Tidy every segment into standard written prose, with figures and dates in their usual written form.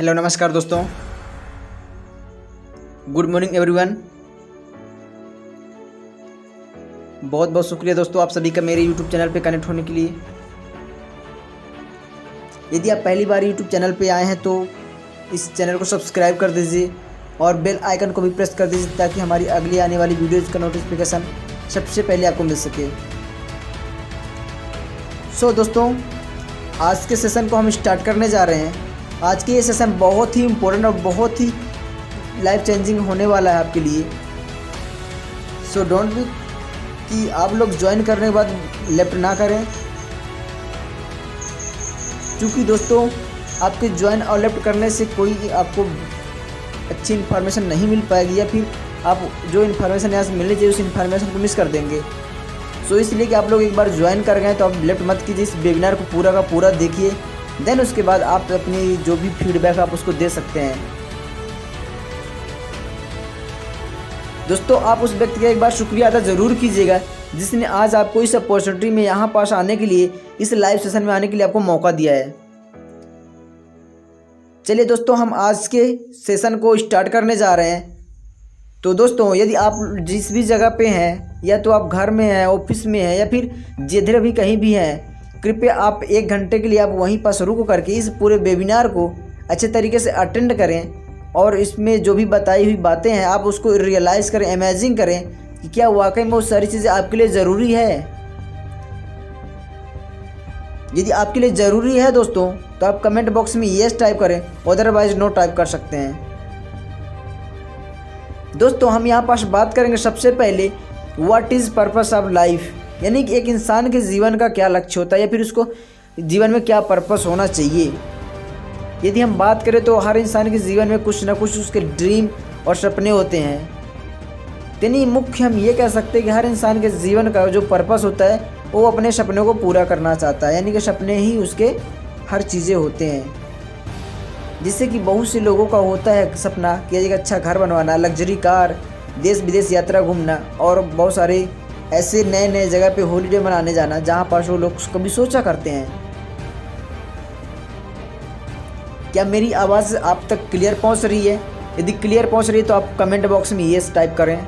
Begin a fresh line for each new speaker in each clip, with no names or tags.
Hello नमस्कार दोस्तों, good morning everyone. बहुत बहुत शुक्रिया दोस्तों आप सभी का मेरे यूट्यूब चैनल पे कनेक्ट होने के लिए। यदि आप पहली बार यूट्यूब चैनल पे आए हैं तो इस चैनल को सब्सक्राइब कर दीजिए और बेल आइकन को भी प्रेस कर दीजिए ताकि हमारी अगली आने वाली वीडियोज़ का नोटिफिकेशन सबसे पहले आपको मिल सके। सो दोस्तों, आज के सेशन को हम स्टार्ट करने जा रहे हैं। आज के ये सेशन बहुत ही इम्पोर्टेंट और बहुत ही लाइफ चेंजिंग होने वाला है आपके लिए। सो डोंट बी कि आप लोग ज्वाइन करने के बाद लेफ्ट ना करें, क्योंकि दोस्तों आपके ज्वाइन और लेफ्ट करने से कोई आपको अच्छी इन्फॉर्मेशन नहीं मिल पाएगी या फिर आप जो इन्फॉर्मेशन यहाँ से मिलनी चाहिए उस इन्फॉर्मेशन को मिस कर देंगे। सो इसलिए कि आप लोग एक बार ज्वाइन कर गए तो आप लेफ्ट मत कीजिए, इस वेबिनार को पूरा का पूरा देखिए। देन उसके बाद आप अपनी जो भी फीडबैक आप उसको दे सकते हैं। दोस्तों, आप उस व्यक्ति का एक बार शुक्रिया अदा ज़रूर कीजिएगा जिसने आज आपको इस अपॉर्चुनिटी में यहाँ पास आने के लिए, इस लाइव सेशन में आने के लिए आपको मौका दिया है। चलिए दोस्तों, हम आज के सेशन को स्टार्ट करने जा रहे हैं। तो दोस्तों, यदि आप जिस भी जगह पे हैं, या तो आप घर में हैं, ऑफिस में हैं, या फिर जिधर भी कहीं भी हैं, कृपया आप 1 घंटे के लिए आप वहीं पर रुक करके इस पूरे वेबिनार को अच्छे तरीके से अटेंड करें और इसमें जो भी बताई हुई बातें हैं आप उसको रियलाइज़ करें, इमेजिन करें कि क्या वाकई में वो सारी चीज़ें आपके लिए ज़रूरी है। यदि आपके लिए ज़रूरी है दोस्तों तो आप कमेंट बॉक्स में येस टाइप करें, अदरवाइज नो टाइप कर सकते हैं। दोस्तों, हम यहाँ पास बात करेंगे सबसे पहले what is purpose of life, यानी कि एक इंसान के जीवन का क्या लक्ष्य होता है या फिर उसको जीवन में क्या पर्पस होना चाहिए। यदि हम बात करें तो हर इंसान के जीवन में कुछ ना कुछ उसके ड्रीम और सपने होते हैं। यानी मुख्य हम ये कह सकते हैं कि हर इंसान के जीवन का जो पर्पस होता है वो अपने सपनों को पूरा करना चाहता है, यानी कि सपने ही उसके हर चीज़ें होते हैं। जिससे कि बहुत से लोगों का होता है सपना कि एक अच्छा घर बनवाना, लग्जरी कार, देश विदेश यात्रा घूमना और बहुत सारे ऐसे नए नए जगह पे हॉलीडे मनाने जाना जहाँ पर वो लोग कभी सोचा करते हैं। क्या मेरी आवाज़ आप तक क्लियर पहुँच रही है? यदि क्लियर पहुँच रही है तो आप कमेंट बॉक्स में येस टाइप करें।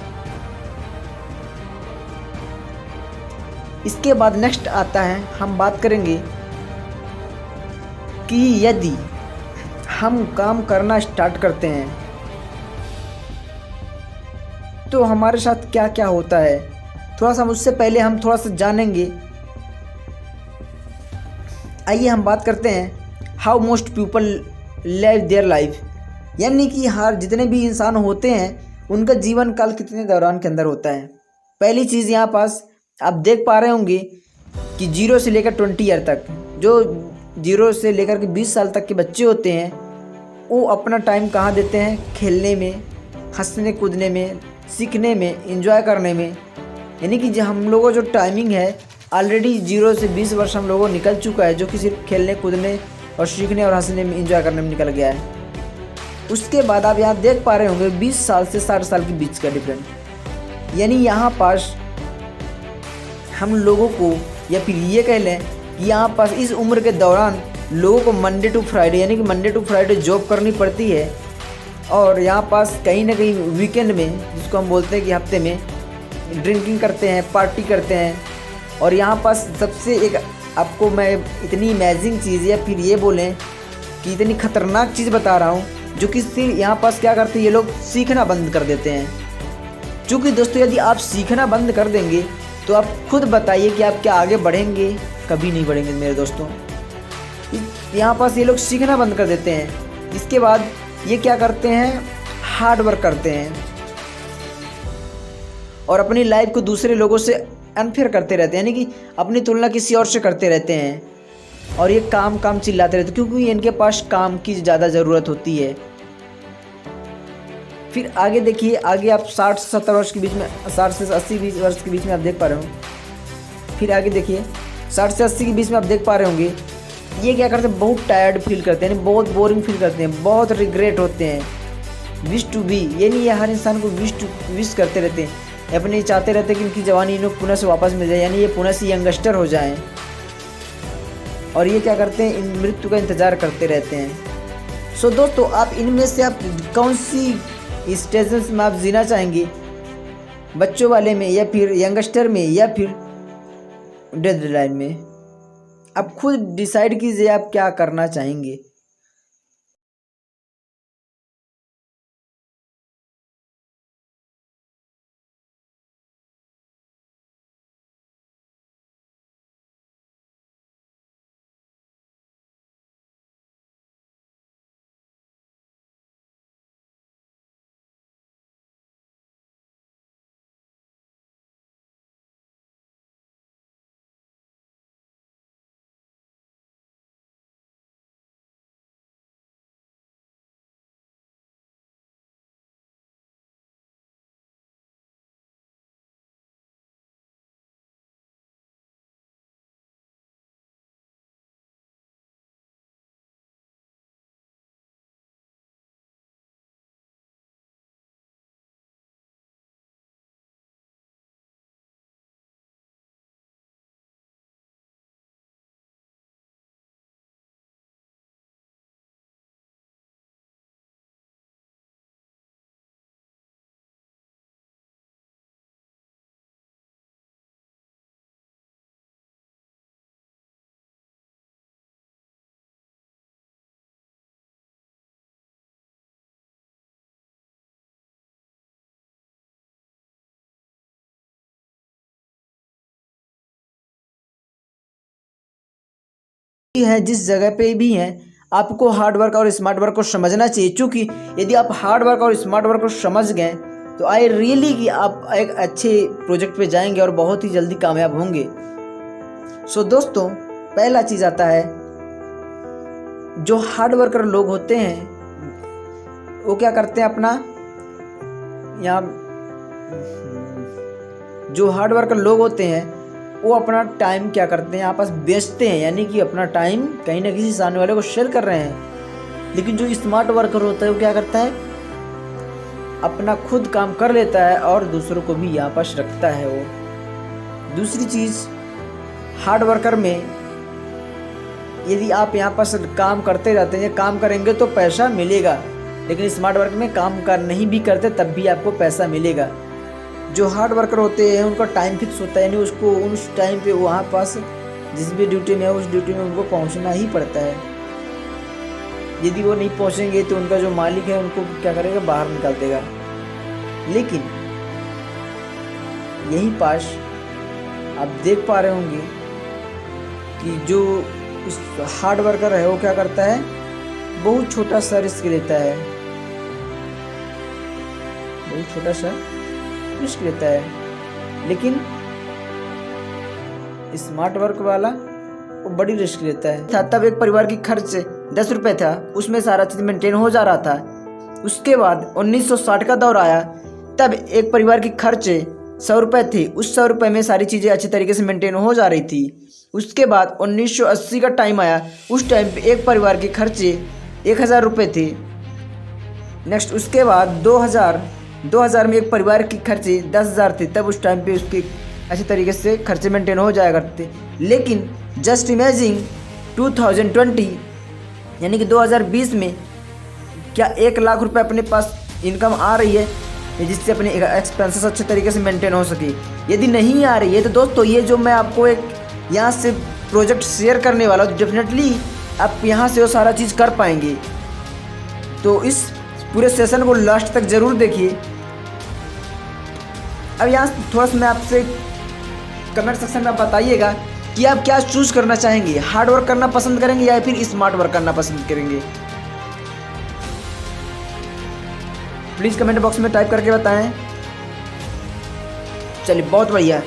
इसके बाद नेक्स्ट आता है, हम बात करेंगे कि यदि हम काम करना स्टार्ट करते हैं तो हमारे साथ क्या क्या होता है। थोड़ा सा उससे पहले हम थोड़ा सा जानेंगे। आइए हम बात करते हैं how most people live their life, यानी कि हर जितने भी इंसान होते हैं उनका जीवन काल कितने दौरान के अंदर होता है। पहली चीज़ यहाँ पास आप देख पा रहे होंगे कि 0 से लेकर 20 ईयर तक, जो 0 से लेकर के 20 साल तक के बच्चे होते हैं वो अपना टाइम कहाँ देते हैं? खेलने में, हंसने कूदने में, सीखने में, एंजॉय करने में। यानी कि जो हम लोगों जो टाइमिंग है ऑलरेडी 0 से 20 वर्ष हम लोगों निकल चुका है, जो कि सिर्फ खेलने कूदने और सीखने और हंसने में, एंजॉय करने में निकल गया है। उसके बाद आप यहाँ देख पा रहे होंगे 20 साल से 60 साल के बीच का डिफरेंस। यानी यहाँ पास हम लोगों को, या फिर ये कह लें कि यहाँ पास इस उम्र के दौरान लोगों को मंडे टू फ्राइडे, यानी कि मंडे टू फ्राइडे जॉब करनी पड़ती है और यहाँ पास कहीं ना कहीं वीकेंड में, जिसको हम बोलते हैं कि हफ्ते में, ड्रिंकिंग करते हैं, पार्टी करते हैं। और यहाँ पास सबसे एक आपको मैं इतनी अमेजिंग चीज़ या फिर ये बोलें कि इतनी ख़तरनाक चीज़ बता रहा हूँ, जो कि यहाँ पास क्या करते हैं ये लोग, सीखना बंद कर देते हैं। क्योंकि दोस्तों यदि आप सीखना बंद कर देंगे तो आप खुद बताइए कि आप क्या आगे बढ़ेंगे? कभी नहीं बढ़ेंगे मेरे दोस्तों। यहाँ पास ये लोग सीखना बंद कर देते हैं। इसके बाद ये क्या करते हैं? हार्ड वर्क करते हैं और अपनी लाइफ को दूसरे लोगों से अनफेयर करते रहते हैं, यानी कि अपनी तुलना किसी और से करते रहते हैं और ये काम काम चिल्लाते रहते हैं, क्योंकि इनके पास काम की ज़्यादा ज़रूरत होती है। फिर आगे देखिए, आगे आप 60 से 70 वर्ष के बीच में, 60 से 80 वर्ष के बीच में आप देख पा रहे हो। फिर आगे देखिए 60 से 80 के बीच में आप देख पा रहे होंगे ये क्या करते हैं? बहुत टायर्ड फील करते हैं, यानी बहुत बोरिंग फील करते हैं, बहुत रिग्रेट होते हैं। विश टू बी, यानी ये हर इंसान को विश करते रहते हैं, अपने चाहते रहते हैं कि उनकी जवानी इन्हें पुनः से वापस मिल जाए, यानी ये पुनः से यंगस्टर हो जाएं। और ये क्या करते हैं? मृत्यु का इंतज़ार करते रहते हैं। सो दोस्तों, आप इनमें से आप कौन सी स्टेजेस में आप जीना चाहेंगे, बच्चों वाले में या फिर यंगस्टर में या फिर डेडलाइन में? आप खुद डिसाइड कीजिए आप क्या करना चाहेंगे। है जिस जगह पे भी हैं, आपको हार्ड वर्क और स्मार्ट वर्क को समझना चाहिए, क्योंकि यदि आप हार्ड वर्क और स्मार्ट वर्क को समझ गए तो आई रियली कि आप एक अच्छे प्रोजेक्ट पे जाएंगे और बहुत ही जल्दी कामयाब होंगे। सो दोस्तों, पहला चीज़ आता है, जो हार्ड वर्कर लोग होते हैं वो क्या करते हैं अपना, यहाँ जो हार्ड वर्कर लोग होते हैं वो अपना टाइम क्या करते हैं, आपस बेचते हैं, यानी कि अपना टाइम कहीं ना किसी सामने वाले को शेयर कर रहे हैं। लेकिन जो स्मार्ट वर्कर होता है वो क्या करता है, अपना खुद काम कर लेता है और दूसरों को भी यहाँ पास रखता है वो। दूसरी चीज़, हार्ड वर्कर में यदि आप यहाँ पास काम करते रहते हैं, काम करेंगे तो पैसा मिलेगा, लेकिन स्मार्ट वर्क में काम कर नहीं भी करते तब भी आपको पैसा मिलेगा। जो हार्ड वर्कर होते हैं उनका टाइम फिक्स होता है, यानी उसको उस टाइम पे वहाँ पास जिस भी ड्यूटी में है उस ड्यूटी में उनको पहुँचना ही पड़ता है। यदि वो नहीं पहुँचेंगे तो उनका जो मालिक है उनको क्या करेगा, बाहर निकाल देगा। लेकिन यहीं पास आप देख पा रहे होंगे कि जो इस हार्ड वर्कर है वो क्या करता है, बहुत छोटा सा रिस्क लेता है, बहुत छोटा सा रिस्क लेता है। लेकिन स्मार्ट वर्क वाला वो बड़ी रिस्क लेता है। तब एक परिवार की खर्च 10 रुपये था, उसमें सारा चीज़ मेंटेन हो जा रहा था। उसके बाद 1960 का दौर आया, तब एक परिवार की खर्च 100 रुपये थी, उस 100 रुपये में सारी चीज़ें अच्छी तरीके से मेंटेन हो जा रही थी। उसके बाद 1980 का टाइम आया, उस टाइम पे एक परिवार के खर्चे 1000 रुपये थे। नेक्स्ट उसके बाद 2000 में एक परिवार की खर्चे 10,000 थे, तब उस टाइम पे उसके अच्छे तरीके से खर्चे मेंटेन हो जाया करते। लेकिन जस्ट इमेजिन 2020 यानी कि 2020 में क्या 1 लाख रुपए अपने पास इनकम आ रही है जिससे अपने एक्सपेंसेस अच्छे तरीके से मेंटेन हो सके? यदि नहीं आ रही है तो दोस्तों, ये जो मैं आपको एक यहाँ से प्रोजेक्ट शेयर करने वाला हूँ, तो डेफिनेटली आप यहाँ से वो सारा चीज़ कर पाएंगे। तो इस पूरे सेशन को लास्ट तक ज़रूर देखिए। अब यहाँ थोड़ा सा मैं आपसे कमेंट सेक्शन में बताइएगा कि आप क्या चूज़ करना चाहेंगे, हार्ड वर्क करना पसंद करेंगे या फिर स्मार्ट वर्क करना पसंद करेंगे? प्लीज़ कमेंट बॉक्स में टाइप करके बताएं। चलिए, बहुत बढ़िया।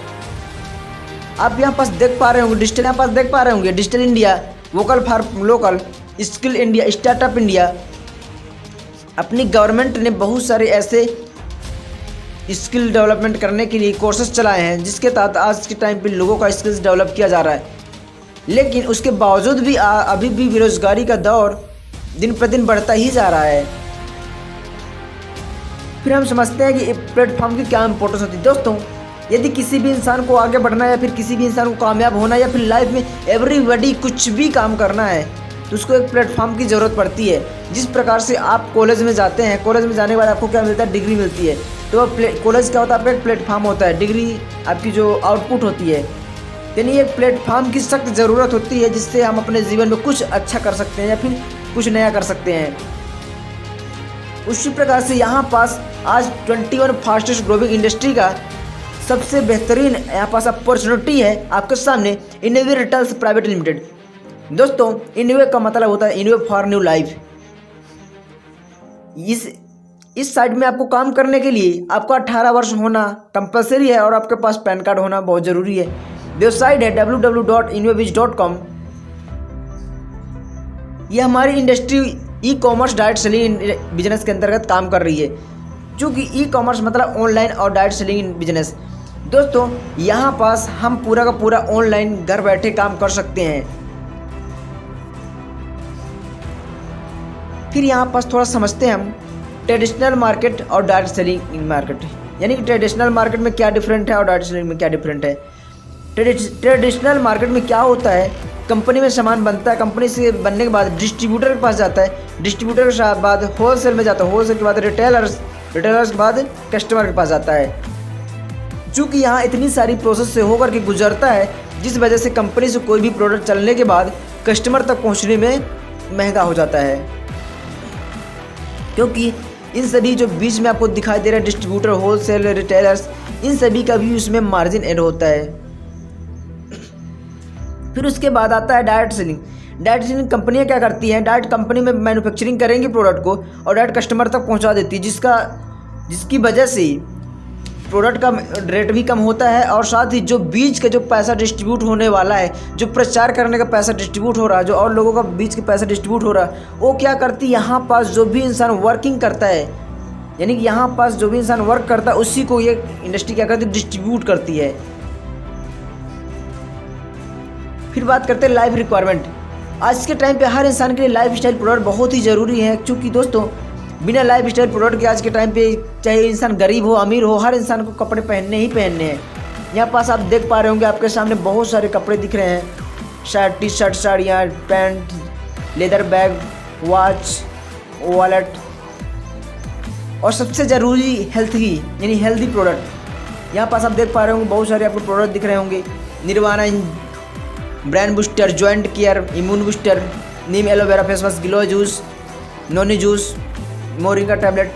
आप यहाँ पास देख पा रहे होंगे डिजिटल, यहाँ पास देख पा रहे होंगे digital India, vocal for local, skill India, startup India. अपनी गवर्नमेंट ने बहुत सारे ऐसे स्किल डेवलपमेंट करने के लिए कोर्सेज चलाए हैं जिसके तहत आज के टाइम पे लोगों का स्किल्स डेवलप किया जा रहा है। लेकिन उसके बावजूद भी अभी भी बेरोजगारी का दौर दिन प्रतिदिन बढ़ता ही जा रहा है। फिर हम समझते हैं कि प्लेटफॉर्म की क्या इंपॉर्टेंस होती है। दोस्तों, यदि किसी भी इंसान को आगे बढ़ना है या फिर किसी भी इंसान को कामयाब होना है या फिर लाइफ में एवरीबॉडी कुछ भी काम करना है, तो उसको एक प्लेटफॉर्म की ज़रूरत पड़ती है। जिस प्रकार से आप कॉलेज में जाते हैं, कॉलेज में जाने के बाद आपको क्या मिलता है, डिग्री मिलती है। तो कॉलेज क्या होता है, आपका एक प्लेटफॉर्म होता है, डिग्री आपकी जो आउटपुट होती है, यानी एक प्लेटफॉर्म की सख्त ज़रूरत होती है जिससे हम अपने जीवन में कुछ अच्छा कर सकते हैं या फिर कुछ नया कर सकते हैं। उसी प्रकार से यहाँ पास आज 21 फास्टेस्ट ग्रोइंग इंडस्ट्री का सबसे बेहतरीन यहाँ पास अपॉर्चुनिटी है आपके सामने, इनोवे रिटेल्स प्राइवेट लिमिटेड। दोस्तों, इनोवे का मतलब होता है इनोवे फॉर न्यू लाइफ। इस साइट में आपको काम करने के लिए आपका 18 वर्ष होना कंपलसरी है और आपके पास पैन कार्ड होना बहुत ज़रूरी है। वेबसाइट है www.innoviz.com। यह हमारी industry e commerce direct selling business के अंतर्गत काम कर रही है, क्योंकि ई कॉमर्स मतलब ऑनलाइन और डायरेक्ट सेलिंग बिजनेस। दोस्तों, यहाँ पास हम पूरा का पूरा ऑनलाइन घर बैठे काम कर सकते हैं। फिर यहाँ पास थोड़ा समझते हैं हम ट्रेडिशनल मार्केट और डायरेक्ट सेलिंग मार्केट, यानी कि ट्रेडिशनल मार्केट में क्या डिफरेंट है और डायरेक्ट सेलिंग में क्या डिफरेंट है। ट्रेडिशनल मार्केट में क्या होता है, कंपनी में सामान बनता है, कंपनी से बनने के बाद डिस्ट्रीब्यूटर के पास जाता है, डिस्ट्रीब्यूटर के बाद होलसेल में जाता है, होलसेल के बाद रिटेलर्स के बाद कस्टमर के पास जाता है। चूँकि यहाँ इतनी सारी प्रोसेस से होकर के गुजरता है, जिस वजह से कंपनी से कोई भी प्रोडक्ट चलने के बाद कस्टमर तक पहुँचने में महंगा हो जाता है, क्योंकि इन सभी जो बीच में आपको दिखाई दे रहा है डिस्ट्रीब्यूटर, होलसेल, रिटेलर्स, इन सभी का भी उसमें मार्जिन ऐड होता है। फिर उसके बाद आता है डायरेक्ट सेलिंग। डायरेक्ट सेलिंग कंपनियां क्या करती हैं, डायरेक्ट कंपनी में मैन्युफैक्चरिंग करेंगी प्रोडक्ट को और डायरेक्ट कस्टमर तक पहुंचा देती है, जिसकी वजह से प्रोडक्ट का रेट भी कम होता है और साथ ही जो बीच का जो पैसा डिस्ट्रीब्यूट होने वाला है, जो प्रचार करने का पैसा डिस्ट्रीब्यूट हो रहा है, जो और लोगों का बीच के पैसा डिस्ट्रीब्यूट हो रहा है, वो क्या करती है, यहाँ पास जो भी इंसान वर्किंग करता है, यानी कि यहाँ पास जो भी इंसान वर्क करता है उसी को ये इंडस्ट्री क्या करती है, डिस्ट्रीब्यूट करती है। फिर बात करते हैं लाइफ रिक्वायरमेंट। आज के टाइम पे हर इंसान के लिए लाइफ स्टाइल प्रोडक्ट बहुत ही ज़रूरी है, क्योंकि दोस्तों बिना लाइफ स्टाइल प्रोडक्ट के आज के टाइम पे चाहे इंसान गरीब हो अमीर हो, हर इंसान को कपड़े पहनने ही पहनने हैं। यहाँ पास आप देख पा रहे होंगे, आपके सामने बहुत सारे कपड़े दिख रहे हैं, शर्ट, टी शर्ट, साड़ियाँ, pant, leather bag, watch, wallet और सबसे ज़रूरी हेल्थ की यानी हेल्दी प्रोडक्ट। यहाँ पास आप देख पा रहे होंगे बहुत सारे आपको प्रोडक्ट दिख रहे होंगे, Nirvana brand booster, joint care, immune booster, neem aloe vera face wash, glow juice, noni juice, moringa tablet.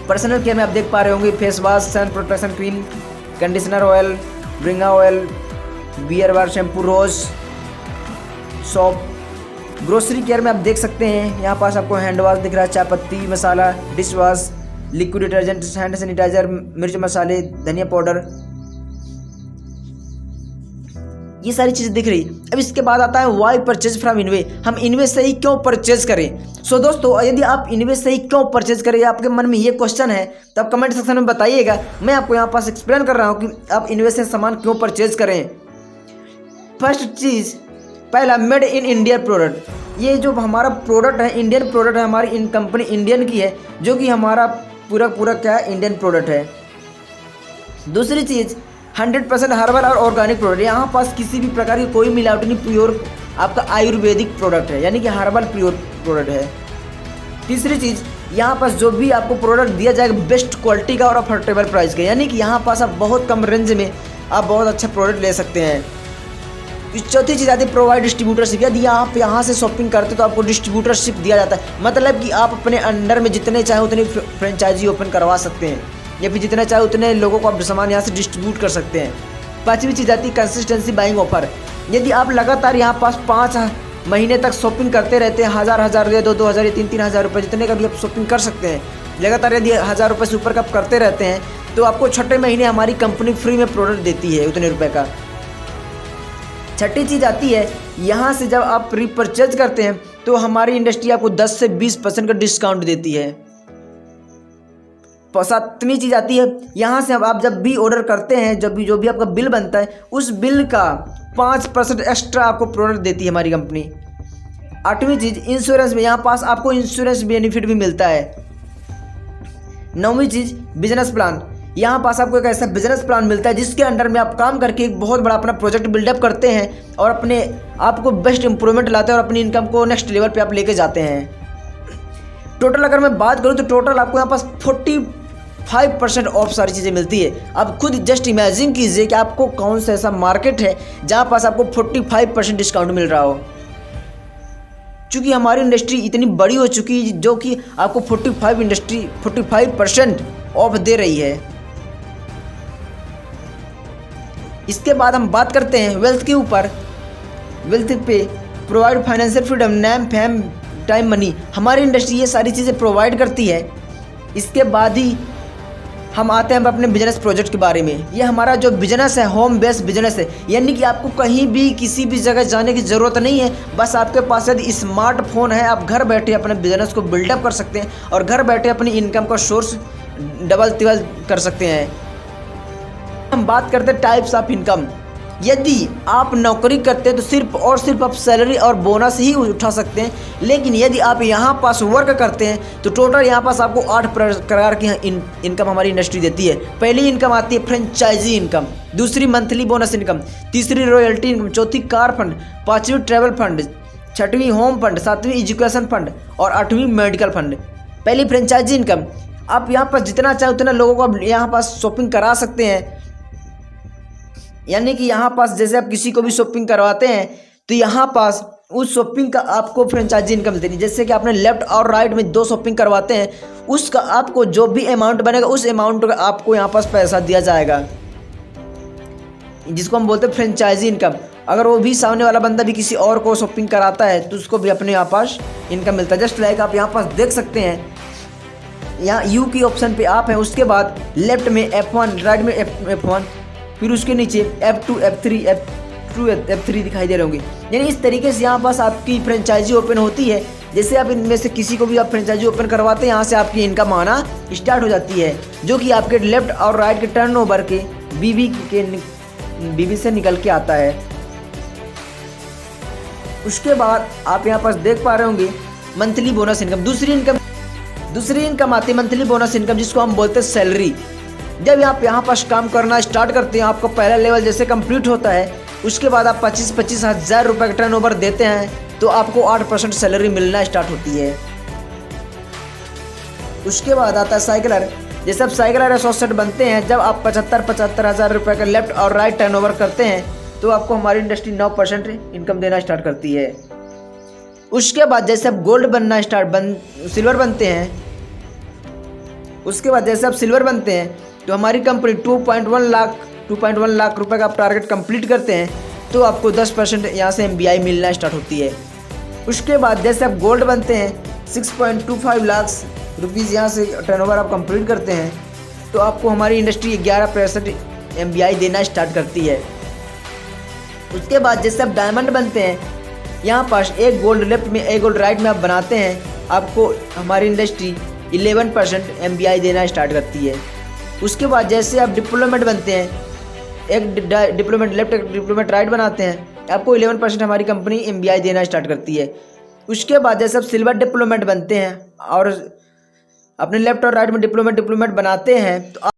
Personal care में आप देख पा रहे होंगे face wash, sun protection cream, conditioner oil, Bhringa oil, beer bar shampoo, rose soap. Grocery care में आप देख सकते हैं यहाँ पास आपको हैंड वॉश दिख रहा है, चाय पत्ती मसाला, dish wash, liquid detergent, hand sanitiser, मिर्च मसाले, धनिया पाउडर, ये सारी चीज़ें दिख रही। अब इसके बाद आता है वाई परचेज फ्रॉम इनवे, हम इनवे से ही क्यों परचेज करें। सो दोस्तों, यदि आप इनवे से ही क्यों परचेज करें, आपके मन में ये क्वेश्चन है तो आप कमेंट सेक्शन में बताइएगा। मैं आपको यहाँ पास एक्सप्लेन कर रहा हूँ कि आप इनवे से सामान क्यों परचेज करें। फर्स्ट चीज़, पहला, मेड इन इंडिया प्रोडक्ट। ये जो हमारा प्रोडक्ट है इंडियन प्रोडक्ट है, हमारी इन कंपनी इंडियन की है, जो कि हमारा पूरा क्या है, इंडियन प्रोडक्ट है। दूसरी चीज़, 100% हर्बल और ऑर्गेनिक प्रोडक्ट। यहाँ पास किसी भी प्रकार की कोई मिलावट नहीं, प्योर आपका आयुर्वेदिक प्रोडक्ट है, यानी कि हर्बल प्योर प्रोडक्ट है। तीसरी चीज़, यहाँ पास जो भी आपको प्रोडक्ट दिया जाएगा बेस्ट क्वालिटी का और अफोर्डेबल प्राइस का, यानी कि यहाँ पास आप बहुत कम रेंज में आप बहुत अच्छा प्रोडक्ट ले सकते हैं। चौथी चीज़ आती है प्रोवाइड डिस्ट्रीब्यूटरशिप। यदि आप यहाँ से शॉपिंग करते तो आपको डिस्ट्रीब्यूटरशिप दिया जाता है, मतलब कि आप अपने अंडर में जितने चाहे उतनी फ्रेंचाइजी ओपन करवा सकते हैं या फिर जितने चाहे उतने लोगों को आप सामान यहाँ से डिस्ट्रीब्यूट कर सकते हैं। पांचवी चीज़ आती है कंसिस्टेंसी बाइंग ऑफर। यदि आप लगातार यहाँ पास 5 महीने तक शॉपिंग करते रहते हैं, 1000 या 2-2 या 3-3 हज़ार रुपये जितने का भी आप शॉपिंग कर सकते हैं, लगातार यदि 1000 रुपये से ऊपर का आप करते रहते हैं तो आपको छठे महीने हमारी कंपनी फ्री में प्रोडक्ट देती है उतने रुपये का। छठी चीज़ आती है, यहाँ से जब आप रीपरचेज करते हैं तो हमारी इंडस्ट्री आपको 10 से 20% का डिस्काउंट देती है। सातवीं चीज़ आती है, यहाँ से आप जब भी ऑर्डर करते हैं, जो भी आपका बिल बनता है, उस बिल का 5% एक्स्ट्रा आपको प्रोडक्ट देती है हमारी कंपनी। आठवीं चीज़, इंश्योरेंस में यहाँ पास आपको इंश्योरेंस बेनिफिट भी मिलता है। नौवीं चीज़, बिजनेस प्लान। यहाँ पास आपको एक ऐसा बिजनेस प्लान मिलता है जिसके अंडर में आप काम करके एक बहुत बड़ा अपना प्रोजेक्ट बिल्डअप करते हैं और अपने आप को बेस्ट इंप्रूवमेंट लाते हैं और अपनी इनकम को नेक्स्ट लेवल पे आप लेके जाते हैं। टोटल अगर मैं बात करूँ तो टोटल आपको यहाँ पास 45% ऑफ सारी चीज़ें मिलती है। अब खुद जस्ट इमेजिन कीजिए कि आपको कौन सा ऐसा मार्केट है जहाँ पास आपको 45% डिस्काउंट मिल रहा हो। चूँकि हमारी इंडस्ट्री इतनी बड़ी हो चुकी है जो कि आपको 45% ऑफ दे रही है। इसके बाद हम बात करते हैं वेल्थ के ऊपर। वेल्थ पे provide financial freedom, name, fame, time, money. हमारी इंडस्ट्री ये सारी चीज़ें प्रोवाइड करती है। इसके बाद ही हम आते हैं अपने बिजनेस प्रोजेक्ट के बारे में। ये हमारा जो बिजनेस है होम बेस्ड बिजनेस है, यानी कि आपको कहीं भी किसी भी जगह जाने की ज़रूरत नहीं है। बस आपके पास यदि स्मार्टफोन है, आप घर बैठे अपने बिजनेस को बिल्डअप कर सकते हैं और घर बैठे अपनी इनकम का सोर्स डबल तिबल कर सकते हैं। हम बात करते हैं टाइप्स ऑफ इनकम। यदि आप नौकरी करते हैं तो सिर्फ और सिर्फ आप सैलरी और बोनस ही उठा सकते हैं, लेकिन यदि आप यहाँ पास वर्क करते हैं तो टोटल यहाँ पास आपको 8 प्रकार की इनकम हमारी इंडस्ट्री देती है। पहली इनकम आती है फ्रेंचाइजी इनकम, दूसरी मंथली बोनस इनकम, तीसरी रॉयल्टी इनकम, चौथी कार फंड, पाँचवीं ट्रैवल फंड, छठवीं होम फंड, सातवीं एजुकेशन फंड और आठवीं मेडिकल फंड। पहली फ्रेंचाइजी इनकम, आप यहाँ पास जितना चाहे उतना लोगों को आप यहाँ पास शॉपिंग करा सकते हैं। यानी कि यहाँ पास जैसे आप किसी को भी शॉपिंग करवाते हैं तो यहाँ पास उस शॉपिंग का आपको फ्रेंचाइजी इनकम देनी। जैसे कि आपने लेफ्ट और राइट में 2 शॉपिंग करवाते हैं, उसका आपको जो भी अमाउंट बनेगा उस अमाउंट का आपको यहाँ पास पैसा दिया जाएगा, जिसको हम बोलते हैं फ्रेंचाइजी इनकम। अगर वो भी सामने वाला बंदा भी किसी और को शॉपिंग कराता है तो उसको भी अपने यहाँ पास इनकम मिलता है। जस्ट लाइक आप यहाँ पास देख सकते हैं, यहाँ यू की ऑप्शन पे आप हैं, उसके बाद लेफ्ट में F1, राइट में F1, फिर उसके नीचे F2, F3, F3 दिखाई दे रहे होंगे। यानी इस तरीके से यहाँ पास आपकी फ्रेंचाइजी ओपन होती है। जैसे आप इनमें से किसी को भी आप फ्रेंचाइजी ओपन करवाते हैं, यहाँ से आपकी इनकम आना स्टार्ट हो जाती है, जो कि आपके लेफ्ट और राइट के टर्नओवर के बीवी से निकल के आता है। उसके बाद आप यहाँ पास देख पा रहे होंगे मंथली बोनस इनकम। दूसरी इनकम आती है मंथली बोनस इनकम, जिसको हम बोलते हैं सैलरी। जब आप यहाँ पास काम करना स्टार्ट करते हैं, आपका पहला लेवल जैसे कंप्लीट होता है, उसके बाद आप 25 हज़ार रुपये का टर्नओवर देते हैं तो आपको 8% सैलरी मिलना स्टार्ट होती है। उसके बाद आता है साइकिलर। जैसे आप साइकिलर एसोसिएट बनते हैं, जब आप 75 हज़ार रुपये का लेफ्ट और राइट टर्नओवर करते हैं तो आपको हमारी इंडस्ट्री 9% इनकम देना स्टार्ट करती है। उसके बाद जैसे आप सिल्वर बनते हैं, उसके बाद जैसे आप सिल्वर बनते हैं तो हमारी कंपनी 2.1 लाख रुपए का आप टारगेट कंप्लीट करते हैं तो आपको 10% यहाँ से MBI मिलना स्टार्ट होती है। उसके बाद जैसे आप गोल्ड बनते हैं, 6.25 लाख रुपीज़ यहाँ से टर्नओवर आप कंप्लीट करते हैं तो आपको हमारी इंडस्ट्री 11% MBI देना स्टार्ट करती है। उसके बाद जैसे आप डायमंड बनते हैं, यहाँ पास एक गोल्ड लेफ्ट में एक गोल्ड राइट में आप बनाते हैं, आपको हमारी इंडस्ट्री 11% MBI देना स्टार्ट करती है। उसके बाद जैसे आप डिप्लोमेट बनते हैं, एक डिप्लोमेट लेफ्ट एक डिप्लोमेट राइट बनाते हैं, आपको 11% हमारी कंपनी MBI देना स्टार्ट करती है। उसके बाद जैसे आप सिल्वर डिप्लोमेट बनते हैं और अपने लेफ्ट और राइट में डिप्लोमेट बनाते हैं तो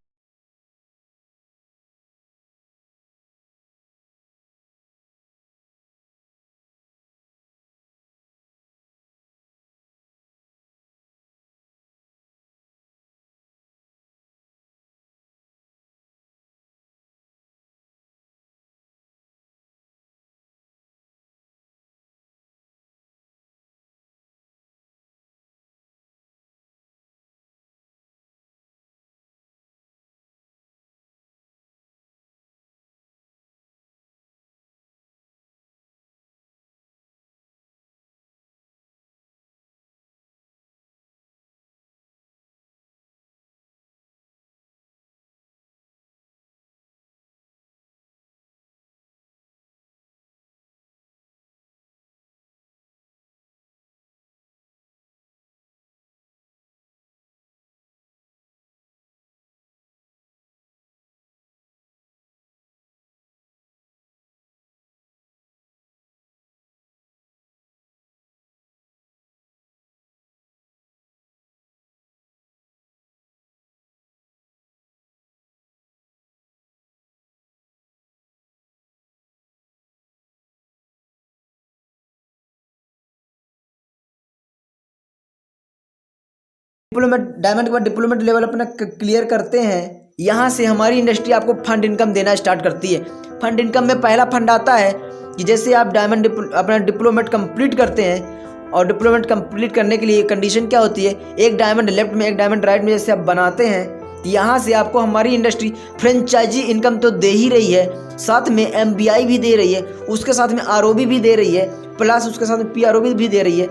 डायमंड के बाद डिप्लोमेट लेवल अपना क्लियर करते हैं। यहाँ से हमारी इंडस्ट्री आपको फंड इनकम देना स्टार्ट करती है। फंड इनकम में पहला फंड आता है कि जैसे आप डायमंड अपना डिप्लोमेट कंप्लीट करते हैं, और डिप्लोमेट कंप्लीट करने के लिए कंडीशन क्या होती है, एक डायमंड लेफ्ट में एक डायमंड राइट में जैसे आप बनाते हैं, तो यहाँ से आपको हमारी इंडस्ट्री फ्रेंचाइजी इनकम तो दे ही रही है, साथ में MBI भी दे रही है, उसके साथ में ROB भी दे रही है, प्लस उसके साथ में PROB भी दे रही है।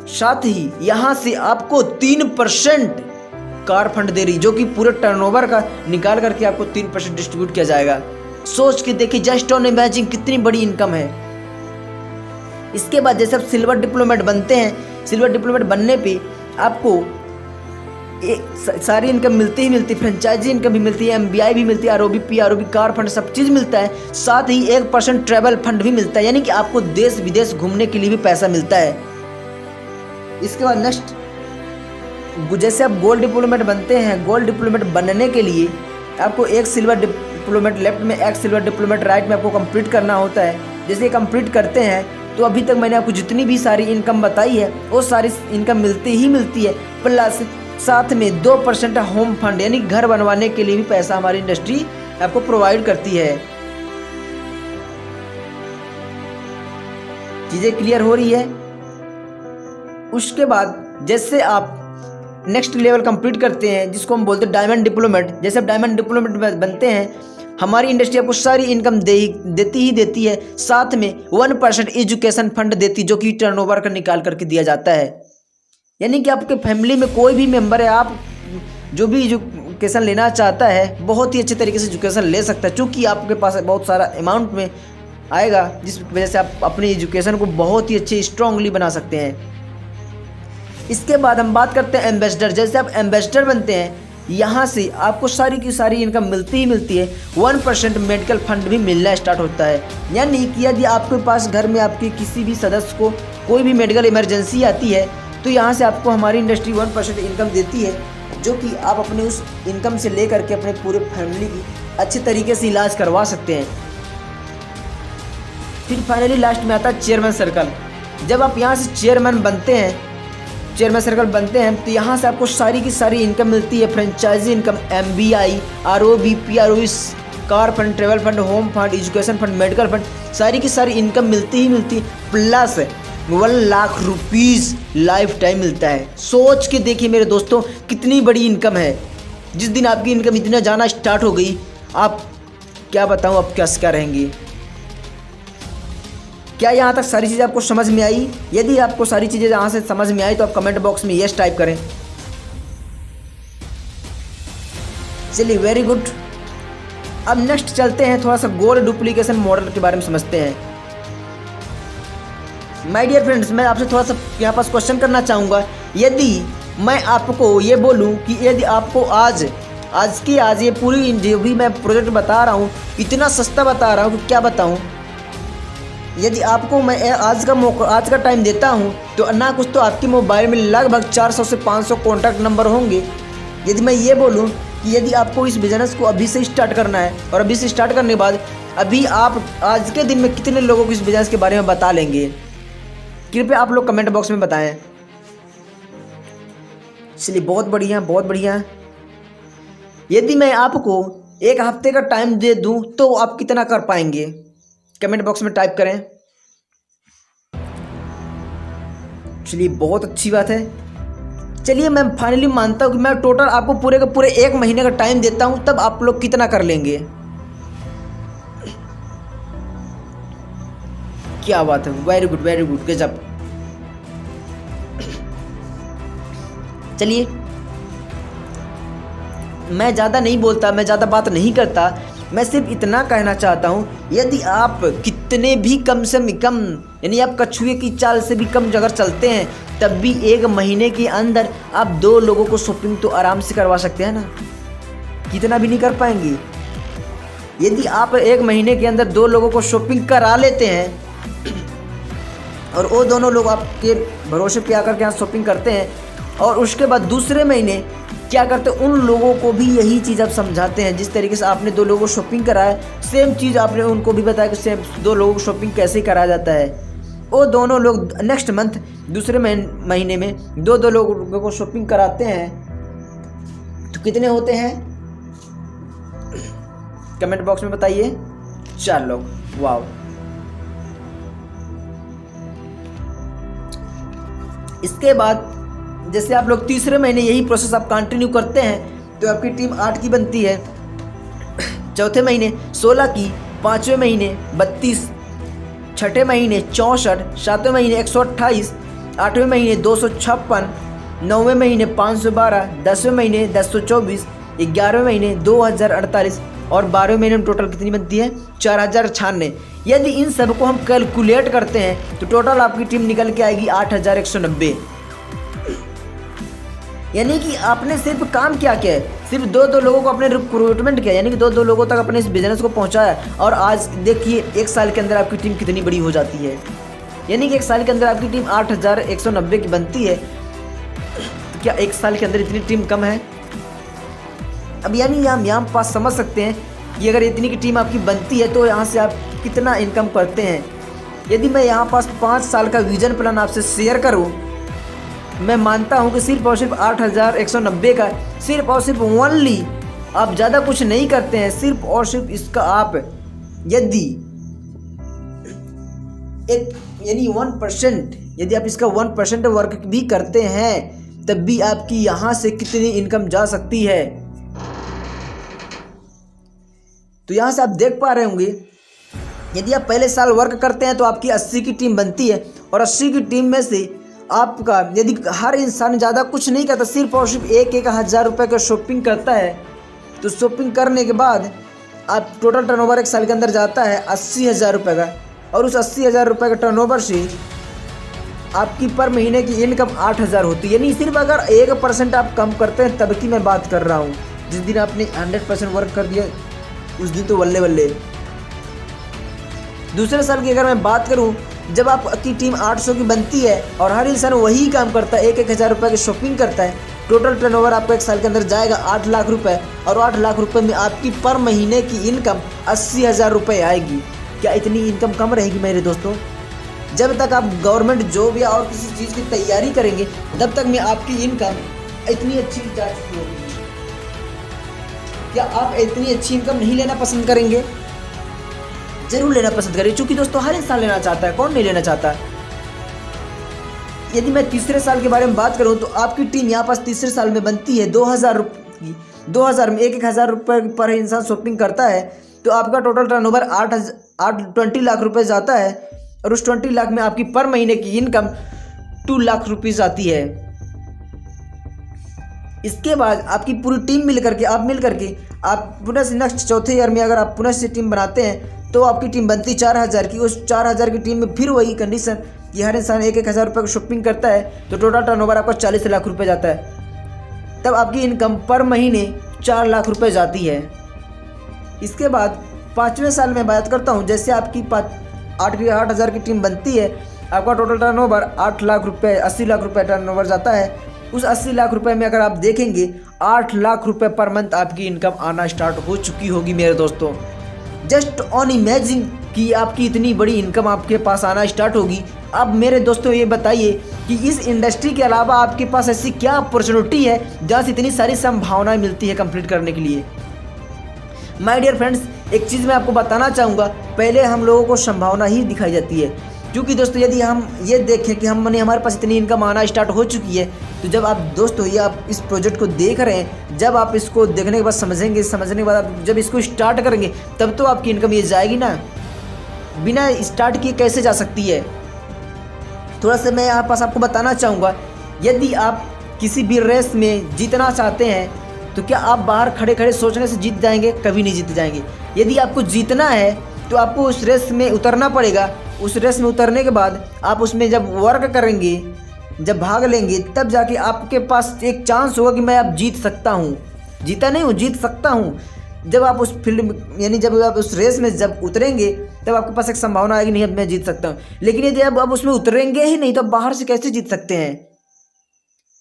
साथ ही यहाँ से आपको 3% कार फंड दे रही, जो कि पूरे टर्नओवर का निकाल करके आपको 3% डिस्ट्रीब्यूट किया जाएगा। सोच के देखिए, जस्ट ऑन इमेजिन कितनी बड़ी इनकम है। इसके बाद जैसे आप सिल्वर डिप्लोमेट बनते हैं, सिल्वर डिप्लोमेट बनने पे आपको सारी इनकम मिलती ही मिलती, फ्रेंचाइजी इनकम भी मिलती है, MBI भी मिलती है, ROB PROB कार फंड सब चीज़ मिलता है। साथ ही 1% ट्रैवल फंड भी मिलता है, यानी कि आपको देश विदेश घूमने के लिए भी पैसा मिलता है। इसके बाद नेक्स्ट, जैसे आप गोल्ड डिप्लोमेट बनते हैं, गोल्ड डिप्लोमेट बनने के लिए आपको एक सिल्वर डिप्लोमेट लेफ्ट में, एक सिल्वर डिप्लोमेट राइट में आपको कंप्लीट करना होता है। जैसे कंप्लीट करते हैं तो अभी तक मैंने आपको जितनी भी सारी इनकम बताई है वो सारी इनकम मिलती ही मिलती है, प्लस साथ में 2% होम फंड, यानी घर बनवाने के लिए भी पैसा हमारी इंडस्ट्री आपको प्रोवाइड करती है। चीज़ें क्लियर हो रही है। उसके बाद जैसे आप नेक्स्ट लेवल कंप्लीट करते हैं, जिसको हम बोलते हैं डायमंड डिप्लोमेट, जैसे आप डायमंड डिप्लोमेट बनते हैं, हमारी इंडस्ट्री आपको सारी इनकम देती है, साथ में 1% एजुकेशन फंड देती, जो कि टर्नओवर का निकाल करके दिया जाता है। यानी कि आपके फैमिली में कोई भी मेंबर है, आप जो भी एजुकेशन लेना चाहता है बहुत ही अच्छे तरीके से एजुकेशन ले सकता है, चूँकि आपके पास बहुत सारा अमाउंट में आएगा, जिस वजह से आप अपनी एजुकेशन को बहुत ही अच्छे स्ट्रांगली बना सकते हैं। इसके बाद हम बात करते हैं एम्बेसडर। जैसे आप एम्बेसडर बनते हैं, यहाँ से आपको सारी की सारी इनकम मिलती ही मिलती है, 1% मेडिकल फंड भी मिलना स्टार्ट होता है। यानी कि यदि आपके पास घर में आपके किसी भी सदस्य को कोई भी मेडिकल इमरजेंसी आती है, तो यहाँ से आपको हमारी इंडस्ट्री 1% इनकम देती है, जो कि आप अपने उस इनकम से ले करके अपने पूरे फैमिली की अच्छे तरीके से इलाज करवा सकते हैं। फिर फाइनली लास्ट में आता है चेयरमैन सर्कल। जब आप यहाँ से चेयरमैन सर्कल बनते हैं, तो यहाँ से आपको सारी की सारी इनकम मिलती है, franchise income, MBI, ROB PROB, car fund, travel fund, home fund, education fund, medical fund, सारी की सारी इनकम मिलती ही मिलती, plus 1 lakh rupees lifetime मिलता है। सोच के देखिए मेरे दोस्तों, कितनी बड़ी इनकम है। जिस दिन आपकी इनकम इतना जाना स्टार्ट हो गई, आप क्या बताऊँ आप क्या रहेंगे। क्या यहाँ तक सारी चीज़ें आपको समझ में आई? यदि आपको सारी चीज़ें यहाँ से समझ में आई तो आप कमेंट बॉक्स में यस टाइप करें। चलिए, वेरी गुड। अब नेक्स्ट चलते हैं, थोड़ा सा गोल्ड डुप्लीकेशन मॉडल के बारे में समझते हैं। माय डियर फ्रेंड्स, मैं आपसे थोड़ा सा यहाँ पास क्वेश्चन करना चाहूँगा। यदि मैं आपको ये बोलूँ कि यदि आपको आज ये पूरी जो भी मैं प्रोजेक्ट बता रहा हूँ इतना सस्ता बता रहा हूँ कि क्या बताऊँ। यदि आपको मैं आज का टाइम देता हूं, तो ना कुछ तो आपके मोबाइल में लगभग 400 से 500 कॉन्टैक्ट नंबर होंगे। यदि मैं ये बोलूं कि यदि आपको इस बिज़नेस को अभी से स्टार्ट करना है, और अभी से स्टार्ट करने के बाद अभी आप आज के दिन में कितने लोगों को इस बिज़नेस के बारे में बता लेंगे? कृपया आप लोग कमेंट बॉक्स में बताएं। चलिए, बहुत बढ़िया। यदि मैं आपको 1 हफ्ते का टाइम दे दूँ तो आप कितना कर पाएंगे? कमेंट बॉक्स में टाइप करें। चलिए, बहुत अच्छी बात है। चलिए, मैं फाइनली मानता हूँ कि मैं टोटल आपको पूरे के पूरे 1 महीने का टाइम देता हूँ, तब आप लोग कितना कर लेंगे? क्या बात है, वेरी गुड, गजब। चलिए, मैं ज़्यादा नहीं बोलता, मैं ज़्यादा बात नहीं करता, मैं सिर्फ इतना कहना चाहता हूँ, यदि आप कितने भी कम से कम, यानी आप कछुए की चाल से भी कम अगर चलते हैं, तब भी 1 महीने के अंदर आप 2 लोगों को शॉपिंग तो आराम से करवा सकते हैं ना। कितना भी नहीं कर पाएंगे। यदि आप 1 महीने के अंदर 2 लोगों को शॉपिंग करा लेते हैं, और वो दोनों लोग आपके भरोसे पे आकर के यहाँ शॉपिंग करते हैं, और उसके बाद दूसरे महीने क्या करते हैं, उन लोगों को भी यही चीज़ आप समझाते हैं। जिस तरीके से आपने 2 लोगों को शॉपिंग कराया, सेम चीज़ आपने उनको भी बताया कि सेम 2 लोगों को शॉपिंग कैसे कराया जाता है। वो दोनों लोग नेक्स्ट मंथ दूसरे महीने में दो लोगों को शॉपिंग कराते हैं तो कितने होते हैं? कमेंट बॉक्स में बताइए। 4 लोग। वाव। इसके बाद जैसे आप लोग तीसरे महीने यही प्रोसेस आप कंटिन्यू करते हैं तो आपकी टीम 8 की बनती है, चौथे महीने 16 की, पाँचवें महीने 32, छठे महीने 64, सातवें महीने 128, आठवें महीने 256, नौवें महीने 512, 10वें महीने 1024, 11वें महीने 2048 और 12वें महीने में टोटल कितनी बनती है? 4096। यदि इन सब को हम कैलकुलेट करते हैं तो टोटल आपकी टीम निकल के आएगी 8190। यानी कि आपने सिर्फ काम क्या किया है? सिर्फ दो लोगों को अपने रिक्रूटमेंट किया, यानी कि दो लोगों तक अपने इस बिजनेस को पहुंचाया। और आज देखिए 1 साल के अंदर आपकी टीम कितनी बड़ी हो जाती है। यानी कि 1 साल के अंदर आपकी टीम 8190 की बनती है। तो क्या 1 साल के अंदर इतनी टीम कम है? अब यानी हम यहाँ पास समझ सकते हैं कि अगर इतनी की टीम आपकी बनती है तो यहाँ से आप कितना इनकम करते हैं। यदि मैं यहाँ पास 5 साल का विजन प्लान आपसे शेयर करूँ, मैं मानता हूँ कि सिर्फ और सिर्फ 8190 का सिर्फ और सिर्फ ओनली आप ज़्यादा कुछ नहीं करते हैं। सिर्फ और सिर्फ इसका आप यदि एक यानी 1% यदि आप इसका 1% वर्क भी करते हैं तब भी आपकी यहाँ से कितनी इनकम जा सकती है। तो यहाँ से आप देख पा रहे होंगे, यदि आप पहले साल वर्क करते हैं तो आपकी 80 की टीम बनती है और 80 की टीम में से आपका यदि हर इंसान ज़्यादा कुछ नहीं करता, सिर्फ और सिर्फ 1,000 रुपये का शॉपिंग करता है, तो शॉपिंग करने के बाद आप टोटल टर्नओवर 1 साल के अंदर जाता है 80,000 रुपये का। और उस 80,000 रुपये का टर्नओवर से आपकी पर महीने की इनकम 8,000 होती है। यानी सिर्फ अगर 1% आप कम करते हैं तब की मैं बात कर रहा हूँ। जिस दिन आपने 100% वर्क कर दिया उस दिन तो बल्ले बल्ले। दूसरे साल की अगर मैं बात करूं, जब आपकी टीम 800 की बनती है और हर इंसान वही काम करता है, 1,000 रुपये की शॉपिंग करता है, टोटल टर्नओवर आपका 1 साल के अंदर जाएगा 8 लाख रुपए। और 8 लाख रुपए में आपकी पर महीने की इनकम 80,000 रुपये आएगी। क्या इतनी इनकम कम रहेगी मेरे दोस्तों? जब तक आप गवर्नमेंट जॉब या और किसी चीज़ की तैयारी करेंगे तब तक में आपकी इनकम इतनी अच्छी जा चुकी होगी। क्या आप इतनी अच्छी इनकम नहीं लेना पसंद करेंगे? जरूर लेना पसंद करें, क्योंकि दोस्तों हर इंसान लेना चाहता है, कौन नहीं लेना चाहता। यदि मैं तीसरे साल के बारे में बात करूं तो आपकी टीम यहाँ पास तीसरे साल में बनती है 2000 में 1,000 रुपये पर इंसान शॉपिंग करता है तो आपका टोटल टर्नओवर 20 लाख रुपए जाता है। और उस 20 लाख में आपकी पर महीने की इनकम 2 लाख रुपीज़ आती है। इसके बाद आपकी पूरी टीम मिल करके आप पुनः से नेक्स्ट चौथे ईयर में अगर आप पुनः से टीम बनाते हैं तो आपकी टीम बनती 4,000 की। उस 4,000 की टीम में फिर वही कंडीशन कि हर इंसान 1,000 रुपये की शॉपिंग करता है तो टोटल टर्नओवर आपका 40 लाख रुपए जाता है। तब आपकी इनकम पर महीने 4 लाख रुपए जाती है। इसके बाद 5वें साल में बात करता हूँ, जैसे आपकी 8,000 की टीम बनती है, आपका टोटल टर्नओवर 8 लाख रुपये 80 लाख रुपये टर्नओवर जाता है। उस 80 लाख रुपए में अगर आप देखेंगे 8 लाख रुपए पर मंथ आपकी इनकम आना स्टार्ट हो चुकी होगी मेरे दोस्तों। जस्ट ऑन इमेजिन कि आपकी इतनी बड़ी इनकम आपके पास आना स्टार्ट होगी। अब मेरे दोस्तों ये बताइए कि इस इंडस्ट्री के अलावा आपके पास ऐसी क्या अपॉर्चुनिटी है जहाँ से इतनी सारी संभावनाएं मिलती है कंप्लीट करने के लिए। माय डियर फ्रेंड्स, एक चीज़ मैं आपको बताना चाहूँगा, पहले हम लोगों को संभावना ही दिखाई जाती है। क्योंकि दोस्तों यदि हम ये देखें कि हमारे पास इतनी इनकम आना स्टार्ट हो चुकी है, तो जब आप दोस्तों ये आप इस प्रोजेक्ट को देख रहे हैं, जब आप इसको देखने के बाद समझने के बाद आप जब इसको स्टार्ट करेंगे तब तो आपकी इनकम ये जाएगी ना। बिना स्टार्ट किए कैसे जा सकती है? थोड़ा सा मैं यहाँ पास आपको बताना चाहूँगा, यदि आप किसी भी रेस में जीतना चाहते हैं तो क्या आप बाहर खड़े खड़े सोचने से जीत जाएंगे? कभी नहीं जीत जाएंगे। यदि आपको जीतना है तो आपको उस रेस में उतरना पड़ेगा। उस रेस में उतरने के बाद आप उसमें जब वर्क करेंगे, जब भाग लेंगे, तब जाके आपके पास एक चांस होगा कि मैं अब जीत सकता हूँ। जीता नहीं हूँ, जीत सकता हूँ। जब आप उस फील्ड में यानी जब आप उस रेस में जब उतरेंगे तब आपके पास एक संभावना आएगी, नहीं अब मैं जीत सकता हूँ। लेकिन यदि आप उसमें उतरेंगे ही नहीं तो बाहर से कैसे जीत सकते हैं?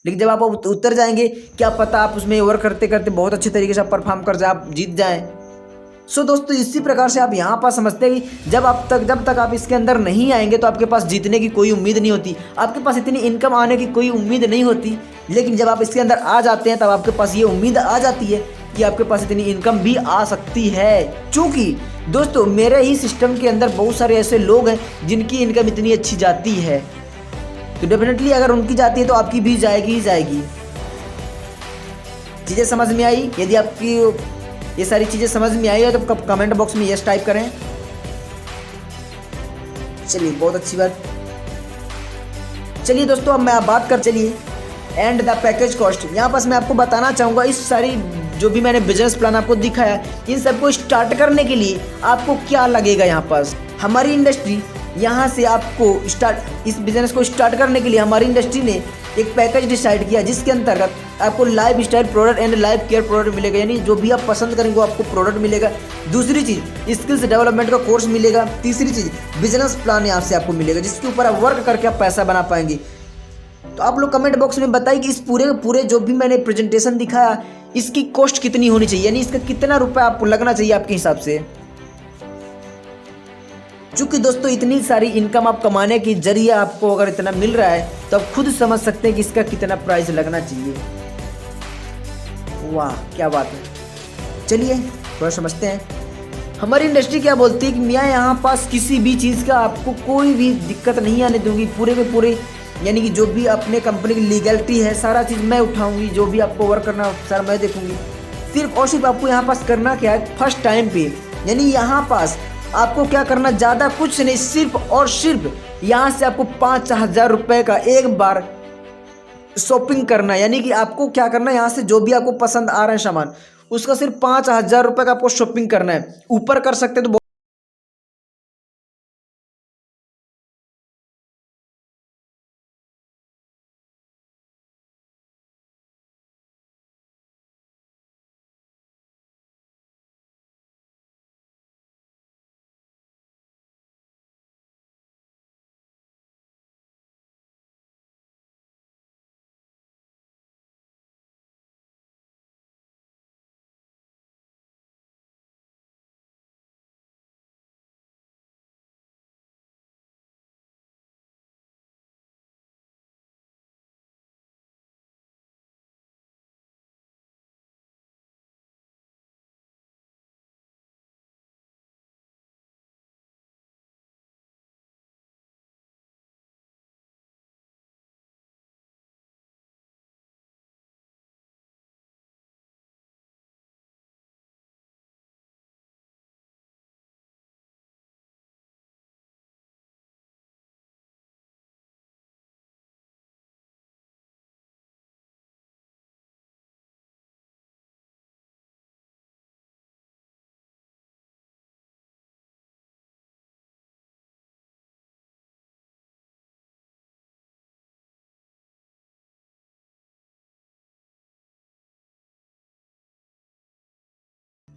लेकिन जब आप उतर जाएंगे, क्या पता आप उसमें वर्क करते करते बहुत अच्छे तरीके से आप परफॉर्म कर जाए, आप जीत जाएँ। सो दोस्तों इसी प्रकार से आप यहाँ पर समझते हैं कि जब तक आप इसके अंदर नहीं आएंगे तो आपके पास जीतने की कोई उम्मीद नहीं होती, आपके पास इतनी इनकम आने की कोई उम्मीद नहीं होती। लेकिन जब आप इसके अंदर आ जाते हैं तब आपके पास ये उम्मीद आ जाती है कि आपके पास इतनी इनकम भी आ सकती है। चूँकि दोस्तों मेरे ही सिस्टम के अंदर बहुत सारे ऐसे लोग हैं जिनकी इनकम इतनी अच्छी जाती है, तो डेफिनेटली अगर उनकी जाती है तो आपकी भी जाएगी ही जाएगी। चीज़ें समझ में आई? यदि आपकी ये सारी चीज़ें समझ में आई है तो कमेंट बॉक्स में यस टाइप करें। चलिए बहुत अच्छी बात। चलिए दोस्तों अब मैं बात कर चलिए एंड द पैकेज कॉस्ट। यहाँ पास मैं आपको बताना चाहूँगा इस सारी जो भी मैंने बिजनेस प्लान आपको दिखाया इन सबको स्टार्ट करने के लिए आपको क्या लगेगा। यहाँ पास हमारी इंडस्ट्री यहाँ से आपको इस बिजनेस को स्टार्ट करने के लिए हमारी इंडस्ट्री ने एक पैकेज डिसाइड किया जिसके अंतर्गत आपको life style product and life care product मिलेगा, यानी जो भी आप पसंद करेंगे वो आपको प्रोडक्ट मिलेगा। दूसरी चीज़ स्किल्स डेवलपमेंट का कोर्स मिलेगा। तीसरी चीज़ बिजनेस प्लान यहाँ से आपको मिलेगा जिसके ऊपर आप वर्क करके आप पैसा बना पाएंगे। तो आप लोग कमेंट बॉक्स में बताइए कि इस पूरे जो भी मैंने प्रेजेंटेशन दिखाया इसकी कॉस्ट कितनी होनी चाहिए, यानी इसका कितना रुपये आपको लगना चाहिए आपके हिसाब से। चूँकि दोस्तों इतनी सारी इनकम आप कमाने के जरिए आपको अगर इतना मिल रहा है तो आप खुद समझ सकते हैं कि इसका कितना प्राइस लगना चाहिए। वाह क्या बात है। चलिए थोड़ा समझते हैं हमारी इंडस्ट्री क्या बोलती है कि मैं यहाँ पास किसी भी चीज़ का आपको कोई भी दिक्कत नहीं आने दूंगी, पूरे के पूरे यानी कि जो भी अपने कंपनी की लीगलिटी है सारा चीज़ मैं उठाऊंगी, जो भी आपको वर्क करना सारा मैं देखूंगी। सिर्फ और सिर्फ आपको यहाँ पास करना क्या है, फर्स्ट टाइम पे यानी यहाँ पास आपको क्या करना, ज़्यादा कुछ नहीं, सिर्फ और सिर्फ यहाँ से आपको 5,000 रुपये का एक बार शॉपिंग करना। यानी कि आपको क्या करना है, यहाँ से जो भी आपको पसंद आ रहा है सामान उसका सिर्फ 5,000 रुपये का आपको शॉपिंग करना है। ऊपर कर सकते तो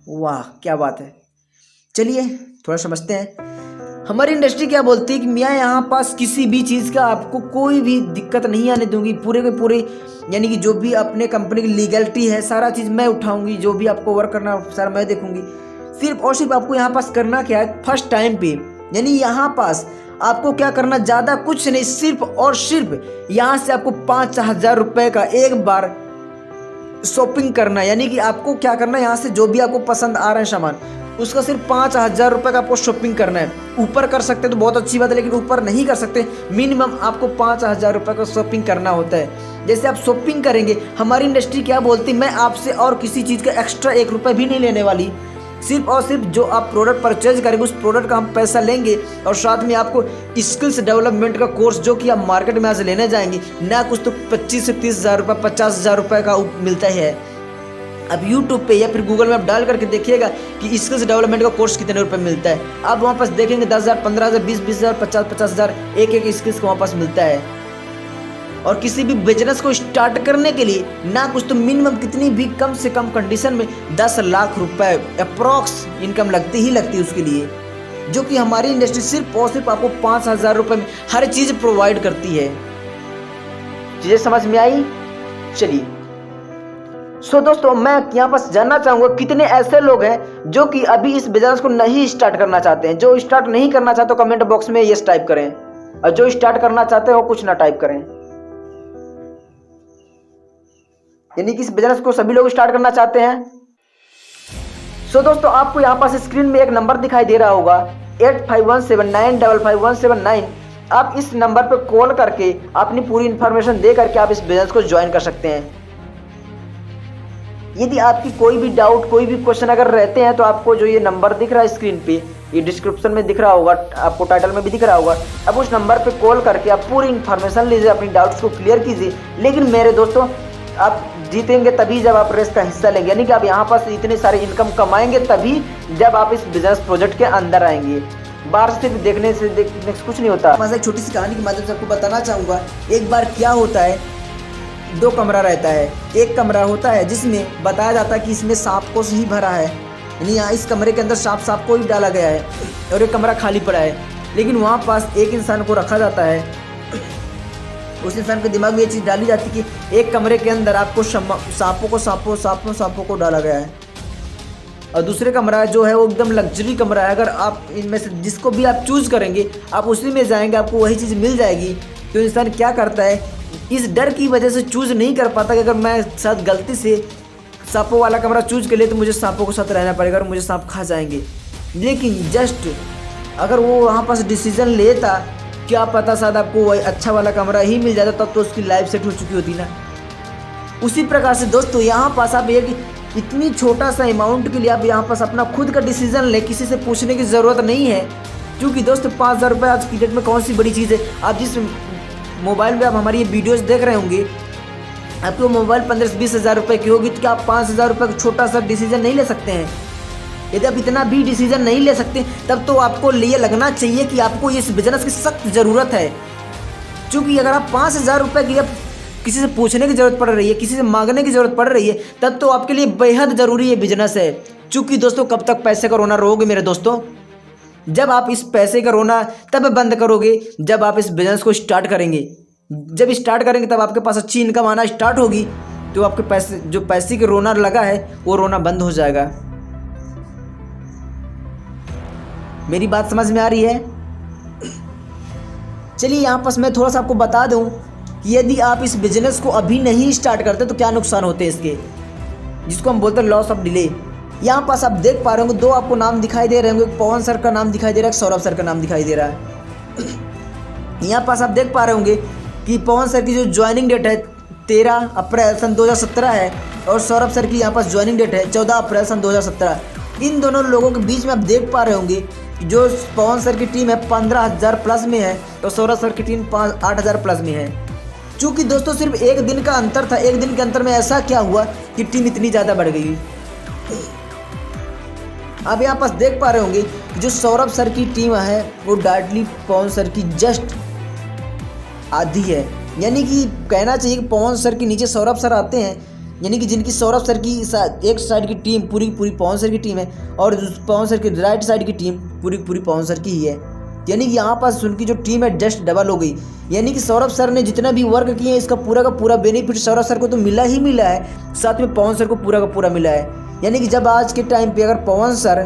वाह क्या बात है। चलिए थोड़ा समझते हैं हमारी इंडस्ट्री क्या बोलती है कि मैं यहाँ पास किसी भी चीज़ का आपको कोई भी दिक्कत नहीं आने दूंगी, पूरे के पूरे यानी कि जो भी अपने कंपनी की लीगलिटी है सारा चीज़ मैं उठाऊंगी, जो भी आपको वर्क करना सारा मैं देखूंगी। सिर्फ और सिर्फ आपको यहाँ पास करना क्या है, फर्स्ट टाइम पे यानी यहाँ पास आपको क्या करना, ज़्यादा कुछ नहीं, सिर्फ और सिर्फ यहाँ से आपको 5,000 रुपये का एक बार शॉपिंग करना। यानी कि आपको क्या करना है, यहाँ से जो भी आपको पसंद आ रहा है सामान उसका सिर्फ 5,000 रुपये का आपको शॉपिंग करना है। ऊपर कर सकते तो बहुत अच्छी बात है, लेकिन ऊपर नहीं कर सकते, मिनिमम आपको 5,000 रुपये का शॉपिंग करना होता है। जैसे आप शॉपिंग करेंगे, हमारी इंडस्ट्री क्या बोलती है, मैं आपसे और किसी चीज़ का एक्स्ट्रा 1 रुपये भी नहीं लेने वाली। सिर्फ और सिर्फ जो आप प्रोडक्ट परचेज करेंगे उस प्रोडक्ट का हम पैसा लेंगे और साथ में आपको स्किल्स डेवलपमेंट का कोर्स जो कि आप मार्केट में आज लेने जाएंगे ना कुछ तो 25 से 30,000 रुपये 50,000 रुपये का मिलता है। अब यूट्यूब पे या फिर गूगल में आप डाल करके देखिएगा कि स्किल्स डेवलपमेंट का कोर्स कितने रुपए मिलता है। आप वहाँ पास देखेंगे 10,000 15,000 20,000 50,000 एक स्किल्स को वहाँ पास मिलता है। और किसी भी बिजनेस को स्टार्ट करने के लिए ना कुछ तो मिनिमम कितनी भी कम से कम कंडीशन में 10 लाख रुपए अप्रॉक्स इनकम लगती ही लगती है उसके लिए, जो कि हमारी इंडस्ट्री सिर्फ और सिर्फ आपको 5,000 रुपये में हर चीज़ प्रोवाइड करती है। चीज़ें समझ में आई? चलिए सो दोस्तों मैं यहाँ पर जानना चाहूँगा कितने ऐसे लोग हैं जो कि अभी इस बिजनेस को नहीं स्टार्ट करना चाहते हैं। जो स्टार्ट नहीं करना चाहते तो कमेंट बॉक्स में यस टाइप करें, और जो स्टार्ट करना चाहते हैं वो कुछ ना टाइप करें। यानी कि इस बिजनेस को सभी लोग स्टार्ट करना चाहते हैं। सो दोस्तों आपको यहाँ पास स्क्रीन में एक नंबर दिखाई दे रहा होगा 8517955179। आप इस नंबर पर कॉल करके अपनी पूरी इन्फॉर्मेशन दे करके आप इस बिजनेस को ज्वाइन कर सकते हैं। यदि आपकी कोई भी डाउट, कोई भी क्वेश्चन अगर रहते हैं तो आपको जो ये नंबर दिख रहा है स्क्रीन पे, ये डिस्क्रिप्शन में दिख रहा होगा, आपको टाइटल में भी दिख रहा होगा, अब उस नंबर पे कॉल करके आप पूरी इन्फॉर्मेशन लीजिए, अपनी डाउट्स को क्लियर कीजिए। लेकिन मेरे दोस्तों आप जीतेंगे तभी जब आप रेस का हिस्सा लेंगे, यानी कि आप यहाँ पास इतने सारे इनकम कमाएंगे तभी जब आप इस बिजनेस प्रोजेक्ट के अंदर आएंगे। बाहर से देखने से कुछ नहीं होता। मैं एक छोटी सी कहानी के माध्यम से आपको बताना चाहूँगा। एक बार क्या होता है, 2 कमरा रहता है। एक कमरा होता है जिसमें बताया जाता है कि इसमें सांप को ही भरा है, यानी यहाँ इस कमरे के अंदर सांप को ही डाला गया है और एक कमरा खाली पड़ा है। लेकिन वहाँ पास एक इंसान को रखा जाता है, उस इंसान के दिमाग में ये चीज़ डाली जाती है कि एक कमरे के अंदर आपको सांपों को डाला गया है, और दूसरे कमरा जो है वो एकदम लग्जरी कमरा है। अगर आप इनमें से जिसको भी आप चूज़ करेंगे आप उसी में जाएंगे, आपको वही चीज़ मिल जाएगी। तो इंसान क्या करता है, इस डर की वजह से चूज़ नहीं कर पाता कि अगर मैं साथ गलती से सांपों वाला कमरा चूज़ कर लिए तो मुझे सांपों के साथ रहना पड़ेगा और मुझे सांप खा जाएंगे। लेकिन जस्ट अगर वो वहाँ पास डिसीजन लेता, क्या पता शायद आपको वही अच्छा वाला कमरा ही मिल जाता, तब तो उसकी लाइफ सेट हो चुकी होती ना। उसी प्रकार से दोस्तों यहाँ पास आप एक इतनी छोटा सा अमाउंट के लिए आप यहाँ पास अपना खुद का डिसीजन ले, किसी से पूछने की ज़रूरत नहीं है। क्योंकि दोस्तों 5000 रुपये आज की डेट में कौन सी बड़ी चीज़ है। आप जिस मोबाइल में आप हमारी ये वीडियोस देख रहे होंगे, आपको मोबाइल 15 से 20 हज़ार रुपये की होगी, तो क्या आप 5000 रुपये का छोटा सा डिसीजन नहीं ले सकते हैं? यदि आप इतना भी डिसीजन नहीं ले सकते तब तो आपको ये लगना चाहिए कि आपको इस बिजनेस की सख्त ज़रूरत है। क्योंकि अगर आप 5000 रुपये की किसी से पूछने की ज़रूरत पड़ रही है, किसी से मांगने की ज़रूरत पड़ रही है, तब तो आपके लिए बेहद ज़रूरी ये बिजनेस है। क्योंकि दोस्तों कब तक पैसे का रोना रोगे मेरे दोस्तों? जब आप इस पैसे का रोना तब बंद करोगे जब आप इस बिजनेस को स्टार्ट करेंगे। जब स्टार्ट करेंगे तब आपके पास अच्छी इनकम आना स्टार्ट होगी, तो आपके पैसे के रोना लगा है वो रोना बंद हो जाएगा। मेरी बात समझ में आ रही है? चलिए यहाँ पास मैं थोड़ा सा आपको बता दूं कि यदि आप इस बिजनेस को अभी नहीं स्टार्ट करते तो क्या नुकसान होते हैं इसके, जिसको हम बोलते हैं लॉस ऑफ डिले। यहाँ पास आप देख पा रहे होंगे 2 आपको नाम दिखाई दे रहे होंगे, पवन सर का नाम दिखाई दे रहा है, सौरभ सर का नाम दिखाई दे रहा है। यहाँ पास आप देख पा रहे होंगे कि पवन सर की जो ज्वाइनिंग डेट है 13 अप्रैल सन 2017 है, और सौरभ सर की यहाँ पास ज्वाइनिंग डेट है 14 अप्रैल सन 2017। इन दोनों लोगों के बीच में आप देख पा रहे होंगे जो पवन सर की टीम है 15,000 प्लस में है और सौरभ सर की टीम 8,000 प्लस में है। चूँकि दोस्तों सिर्फ एक दिन का अंतर था, एक दिन के अंतर में ऐसा क्या हुआ कि टीम इतनी ज़्यादा बढ़ गई। आप यहाँ पास देख पा रहे होंगे जो सौरभ सर की टीम है वो डायरेक्टली पवन सर की जस्ट आधी है। यानी कि कहना चाहिए कि पवन सर के नीचे सौरभ सर आते हैं, यानी कि जिनकी सौरभ सर की एक साइड की टीम पूरी पवन सर की टीम है और पवन सर की राइट साइड की टीम पूरी पवन सर की ही है। यानी कि यहाँ पास उनकी जो टीम है जस्ट डबल हो गई। यानी कि सौरभ सर ने जितना भी वर्क किया है इसका पूरा का पूरा बेनिफिट सौरभ सर को तो मिला ही मिला है, साथ में पवन सर को पूरा का पूरा मिला है। यानी कि जब आज के टाइम पे अगर पवन सर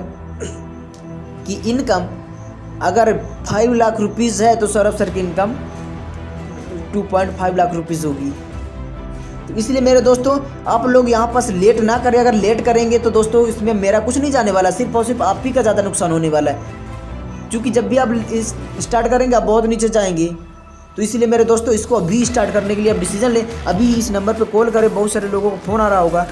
की इनकम अगर 5 लाख रुपीज़ है तो सौरभ सर की इनकम 2.5 लाख रुपीज़ होगी। तो इसलिए मेरे दोस्तों आप लोग यहाँ पास लेट ना करें। अगर लेट करेंगे तो दोस्तों इसमें मेरा कुछ नहीं जाने वाला, सिर्फ और सिर्फ आप ही का ज़्यादा नुकसान होने वाला है। क्योंकि जब भी आप स्टार्ट करेंगे आप बहुत नीचे जाएंगे। तो इसलिए मेरे दोस्तों इसको अभी स्टार्ट करने के लिए आप डिसीजन लें, अभी इस नंबर पर कॉल करें। बहुत सारे लोगों को फ़ोन आ रहा होगा।